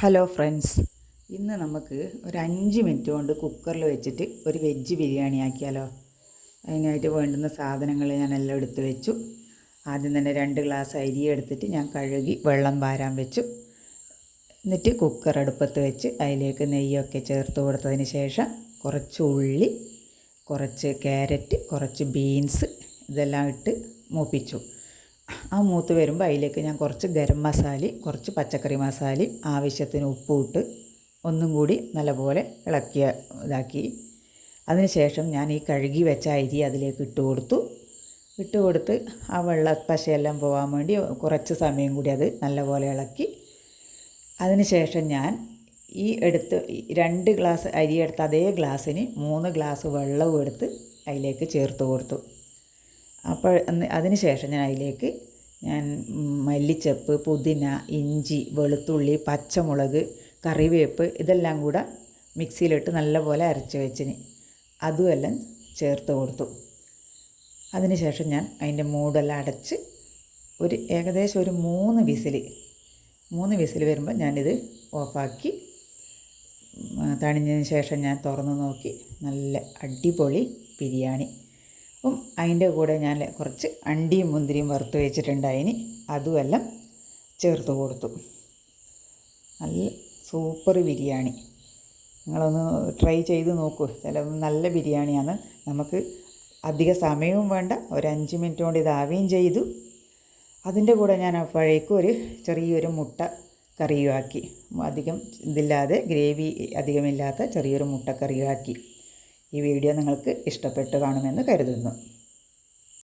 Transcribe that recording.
Hello friends, ഇന്ന് നമുക്ക് ഒരു 5 മിനിറ്റ് കൊണ്ട് കുക്കറിൽ വെച്ചിട്ട് ഒരു വെജ് ബിരിയാണി ആക്കിയാലോ. അതിനായിട്ട് വേണ്ടുന്ന സാധനങ്ങൾ ഞാനെല്ലാം എടുത്ത് വെച്ചു. ആദ്യം തന്നെ 2 ഗ്ലാസ് അരി എടുത്തിട്ട് ഞാൻ കഴുകി വെള്ളം വാരാൻ വെച്ചു. എന്നിട്ട് കുക്കർ അടുപ്പത്ത് വെച്ച് അതിലേക്ക് നെയ്യൊക്കെ ചേർത്ത് കൊടുത്തതിന് ശേഷം കുറച്ച് ഉള്ളി, കുറച്ച് ക്യാരറ്റ്, കുറച്ച് ബീൻസ് ഇതെല്ലാം ഇട്ട് മൂപ്പിച്ചു. ആ മൂത്ത് വരുമ്പോൾ അതിലേക്ക് ഞാൻ കുറച്ച് ഗരം മസാലയും കുറച്ച് പച്ചക്കറി മസാലയും ആവശ്യത്തിന് ഉപ്പും ഇട്ട് ഒന്നും കൂടി നല്ലപോലെ ഇതാക്കി. അതിനുശേഷം ഞാൻ ഈ കഴുകി വെച്ച അരി അതിലേക്ക് ഇട്ട് കൊടുത്ത് ആ പശയെല്ലാം പോകാൻ വേണ്ടി കുറച്ച് സമയം കൂടി അത് നല്ലപോലെ ഇളക്കി. അതിനുശേഷം ഞാൻ ഈ 2 ഗ്ലാസ് അരി എടുത്ത അതേ ഗ്ലാസ്സിന് 3 ഗ്ലാസ് വെള്ളവും എടുത്ത് അതിലേക്ക് ചേർത്ത് കൊടുത്തു. അപ്പോൾ അതിന് ശേഷം അതിലേക്ക് ഞാൻ മല്ലിച്ചപ്പ്, പുതിന, ഇഞ്ചി, വെളുത്തുള്ളി, പച്ചമുളക്, കറിവേപ്പ് ഇതെല്ലാം കൂടെ മിക്സിയിലിട്ട് നല്ലപോലെ അരച്ച് വെച്ചിന് അതുമെല്ലാം ചേർത്ത് കൊടുത്തു. അതിന് ശേഷം ഞാൻ അതിൻ്റെ മൂടെല്ലാം അടച്ച് ഏകദേശം ഒരു 3 വിസിൽ വരുമ്പോൾ ഞാനിത് ഓഫാക്കി. തണിഞ്ഞതിന് ശേഷം ഞാൻ തുറന്ന് നോക്കി. നല്ല അടിപൊളി ബിരിയാണി. അപ്പം അതിൻ്റെ കൂടെ ഞാൻ കുറച്ച് അണ്ടിയും മുന്തിരിയും വറുത്ത് വെച്ചിട്ടുണ്ടായിന് അതുമെല്ലാം ചേർത്ത് കൊടുത്തു. നല്ല സൂപ്പർ ബിരിയാണി. നിങ്ങളൊന്ന് ട്രൈ ചെയ്ത് നോക്കൂ. നല്ല ബിരിയാണിയാണ്. നമുക്ക് അധിക സമയവും വേണ്ട, ഒരു 5 മിനിറ്റ് കൊണ്ട് ഇതാവുകയും ചെയ്തു. അതിൻ്റെ കൂടെ ഞാൻ അപ്പോഴേക്കും ചെറിയൊരു മുട്ട കറിയുമാക്കി. അധികം ഇതില്ലാതെ, ഗ്രേവി അധികമില്ലാത്ത ചെറിയൊരു മുട്ടക്കറിയുമാക്കി. ഈ വീഡിയോ നിങ്ങൾക്ക് ഇഷ്ടപ്പെട്ട് കാണുമെന്ന് കരുതുന്നു.